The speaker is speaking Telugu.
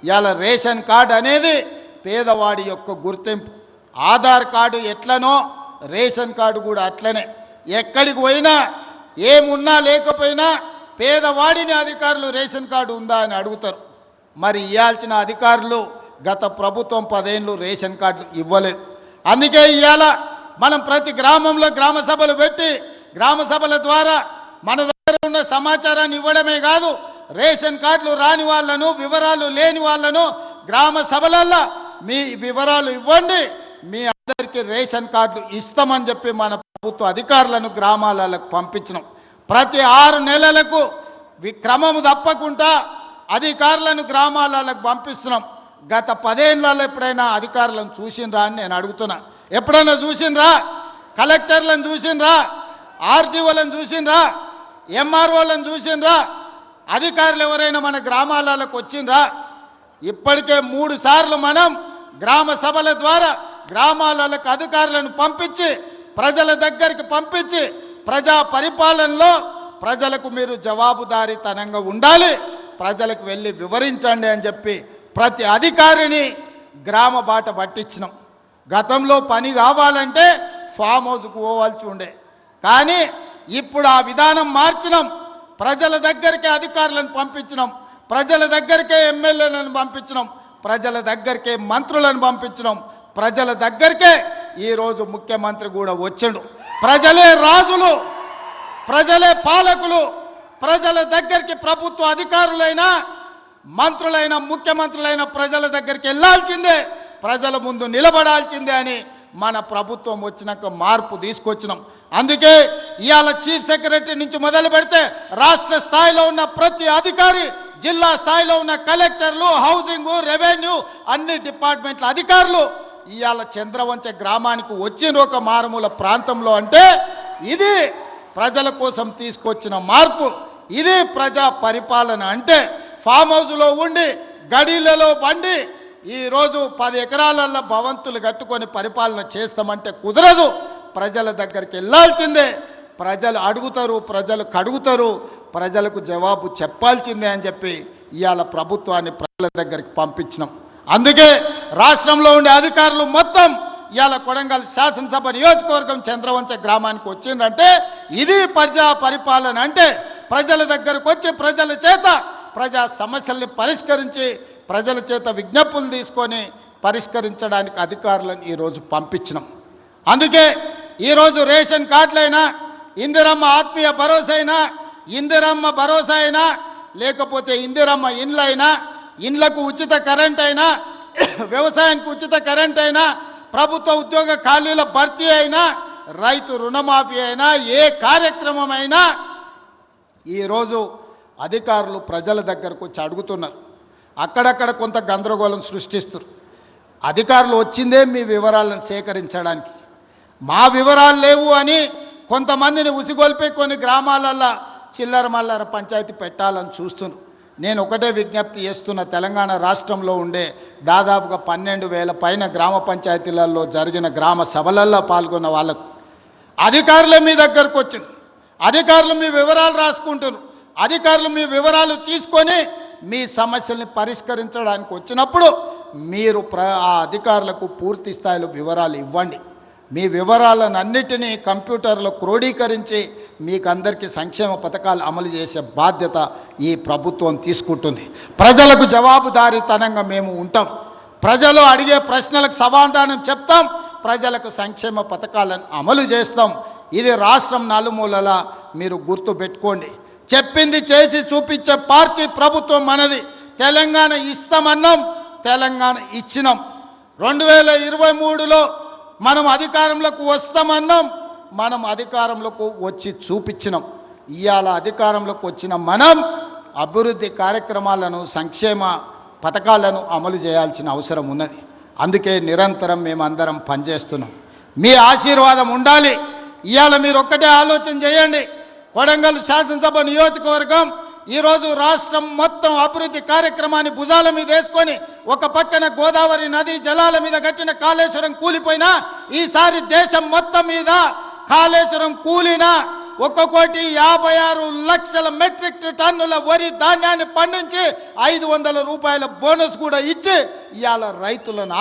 ఇవాళ రేషన్ కార్డు అనేది పేదవాడి యొక్క గుర్తింపు. ఆధార్ కార్డు ఎట్లనో రేషన్ కార్డు కూడా అట్లనే. ఎక్కడికి పోయినా ఏమున్నా లేకపోయినా పేదవాడిని అధికారులు రేషన్ కార్డు ఉందా అని అడుగుతారు. మరి ఇవ్వాల్సిన అధికారులు గత ప్రభుత్వం 10 ఏళ్ళు రేషన్ కార్డులు ఇవ్వలేదు. అందుకే ఇవాళ మనం ప్రతి గ్రామంలో గ్రామ సభలు పెట్టి గ్రామ సభల ద్వారా మన దగ్గర ఉన్న సమాచారాన్ని ఇవ్వడమే కాదు, రేషన్ కార్డులు రాని వాళ్ళను, వివరాలు లేని వాళ్ళను గ్రామ సభలల్లో మీ వివరాలు ఇవ్వండి, మీ అందరికీ రేషన్ కార్డులు ఇస్తామని చెప్పి మన ప్రభుత్వ అధికారులను గ్రామాలకు పంపించినాం. ప్రతి 6 నెలలకు క్రమము తప్పకుండా అధికారులను గ్రామాలకు పంపిస్తున్నాం. గత 10 ఏళ్ళలో ఎప్పుడైనా అధికారులను చూసినరా అని నేను అడుగుతున్నా. ఎప్పుడైనా చూసినరా? కలెక్టర్లను చూసినరా? ఆర్డీఓలను చూసినరా? ఎంఆర్ఓలను చూసినరా? అధికారులు ఎవరైనా మన గ్రామాలకు వచ్చినరా? ఇప్పటికే 3 సార్లు మనం గ్రామ సభల ద్వారా గ్రామాలకు అధికారులను పంపించి ప్రజల దగ్గరికి పంపించి ప్రజా పరిపాలనలో ప్రజలకు మీరు జవాబుదారీతనంగా ఉండాలి, ప్రజలకు వెళ్ళి వివరించండి అని చెప్పి ప్రతి అధికారిని గ్రామ బాట పట్టించినాం. గతంలో పని కావాలంటే ఫామ్ హౌస్కు పోవాల్సి ఉండే, కానీ ఇప్పుడు ఆ విధానం మార్చినాం. ప్రజల దగ్గరికే అధికారులను పంపించినాం, ప్రజల దగ్గరికే ఎమ్మెల్యేలను పంపించినాం, ప్రజల దగ్గరికే మంత్రులను పంపించినాం, ప్రజల దగ్గరికే ఈరోజు ముఖ్యమంత్రి కూడా వచ్చాడు. ప్రజలే రాజులు, ప్రజలే పాలకులు. ప్రజల దగ్గరికి ప్రభుత్వ అధికారులైనా మంత్రులైన ముఖ్యమంత్రులైన ప్రజల దగ్గరికి వెళ్ళాల్సిందే, ప్రజల ముందు నిలబడాల్సిందే అని మన ప్రభుత్వం వచ్చినాక మార్పు తీసుకొచ్చినాం. అందుకే ఇవాళ చీఫ్ సెక్రటరీ నుంచి మొదలు పెడితే రాష్ట్ర స్థాయిలో ఉన్న ప్రతి అధికారి, జిల్లా స్థాయిలో ఉన్న కలెక్టర్లు, హౌసింగ్, రెవెన్యూ అన్ని డిపార్ట్మెంట్ల అధికారులు ఇవాళ చంద్రవంచ గ్రామానికి వచ్చిన ఒక మారుమూల ప్రాంతంలో అంటే ఇది ప్రజల కోసం తీసుకొచ్చిన మార్పు, ఇది ప్రజా పరిపాలన. అంటే ఫామ్ హౌస్లో ఉండి గడీలలో బండి ఈరోజు 10 ఎకరాలలో భవంతులు కట్టుకొని పరిపాలన చేస్తామంటే కుదరదు. ప్రజల దగ్గరికి వెళ్ళాల్సిందే, ప్రజలు అడుగుతారు, ప్రజలు కడుగుతారు, ప్రజలకు జవాబు చెప్పాల్సిందే అని చెప్పి ఇవాళ ప్రభుత్వాన్ని ప్రజల దగ్గరికి పంపించినాం. అందుకే రాష్ట్రంలో ఉండే అధికారులు మొత్తం ఇవాళ కొడంగల్ శాసనసభ నియోజకవర్గం చంద్రవంచ గ్రామానికి వచ్చిందంటే ఇది ప్రజా పరిపాలన. అంటే ప్రజల దగ్గరకు వచ్చి ప్రజల చేత ప్రజా సమస్యల్ని పరిష్కరించి ప్రజల చేత విజ్ఞప్తులు తీసుకొని పరిష్కరించడానికి అధికారులను ఈరోజు పంపించినాం. అందుకే ఈరోజు రేషన్ కార్డులైనా, ఇందిరమ్మ ఆత్మీయ భరోసా అయినా, ఇందిరమ్మ భరోసా అయినా, లేకపోతే ఇందిరమ్మ ఇండ్లైనా, ఇండ్లకు ఉచిత కరెంట్ అయినా, వ్యవసాయానికి ఉచిత కరెంట్ అయినా, ప్రభుత్వ ఉద్యోగ ఖాళీల భర్తీ అయినా, రైతు రుణమాఫీ అయినా, ఏ కార్యక్రమం అయినా ఈరోజు అధికారులు ప్రజల దగ్గరకు వచ్చి అడుగుతున్నారు. అక్కడక్కడ కొంత గందరగోళం సృష్టిస్తారు. అధికారులు వచ్చిందే మీ వివరాలను సేకరించడానికి, మా వివరాలు లేవు అని కొంతమందిని ఉసిగొల్పి కొన్ని గ్రామాలల్లో చిల్లర మల్లర పంచాయతీ పెట్టాలని చూస్తున్నారు. నేను ఒకటే విజ్ఞప్తి చేస్తున్న, తెలంగాణ రాష్ట్రంలో ఉండే దాదాపుగా 12,000 పైన గ్రామ పంచాయతీలలో జరిగిన గ్రామ సభలల్లో పాల్గొన్న వాళ్ళకు అధికారులే మీ దగ్గరకు వచ్చింది. అధికారులు మీ వివరాలు రాసుకుంటారు. అధికారులు మీ వివరాలు తీసుకొని మీ సమస్యల్ని పరిష్కరించడానికి వచ్చినప్పుడు మీరు ఆ అధికారులకు పూర్తి స్థాయిలో వివరాలు ఇవ్వండి. మీ వివరాలను అన్నిటినీ కంప్యూటర్లో క్రోడీకరించి మీకు అందరికీ సంక్షేమ పథకాలు అమలు చేసే బాధ్యత ఈ ప్రభుత్వం తీసుకుంటుంది. ప్రజలకు జవాబుదారీతనంగా మేము ఉంటాం. ప్రజలు అడిగే ప్రశ్నలకు సమాధానం చెప్తాం, ప్రజలకు సంక్షేమ పథకాలను అమలు చేస్తాం. ఇది రాష్ట్రం నలుమూలలా మీరు గుర్తు పెట్టుకోండి. చెప్పింది చేసి చూపించే పార్టీ ప్రభుత్వం మనది. తెలంగాణ ఇస్తామన్నాం, తెలంగాణ ఇచ్చినాం. 2023లో మనం అధికారంలోకి వస్తామన్నాం, మనం అధికారంలోకి వచ్చి చూపించినాం. ఇవాళ అధికారంలోకి వచ్చిన మనం అభివృద్ధి కార్యక్రమాలను, సంక్షేమ పథకాలను అమలు చేయాల్సిన అవసరం ఉన్నది. అందుకే నిరంతరం మేమందరం పనిచేస్తున్నాం. మీ ఆశీర్వాదం ఉండాలి. ఇవాళ మీరు ఒక్కటే ఆలోచన చేయండి. కొడంగల్ శాసనసభ నియోజకవర్గం ఈరోజు రాష్ట్రం మొత్తం అభివృద్ధి కార్యక్రమాన్ని భుజాల మీద వేసుకొని ఒక పక్కన గోదావరి నది జలాల మీద కట్టిన కాళేశ్వరం కూలిపోయినా ఈసారి దేశం మొత్తం మీద కాళేశ్వరం కూలినా 1,56,00,000 మెట్రిక్ టన్నుల వరి ధాన్యాన్ని పండించి 500 రూపాయల బోనస్ కూడా ఇచ్చి ఇవాళ రైతులను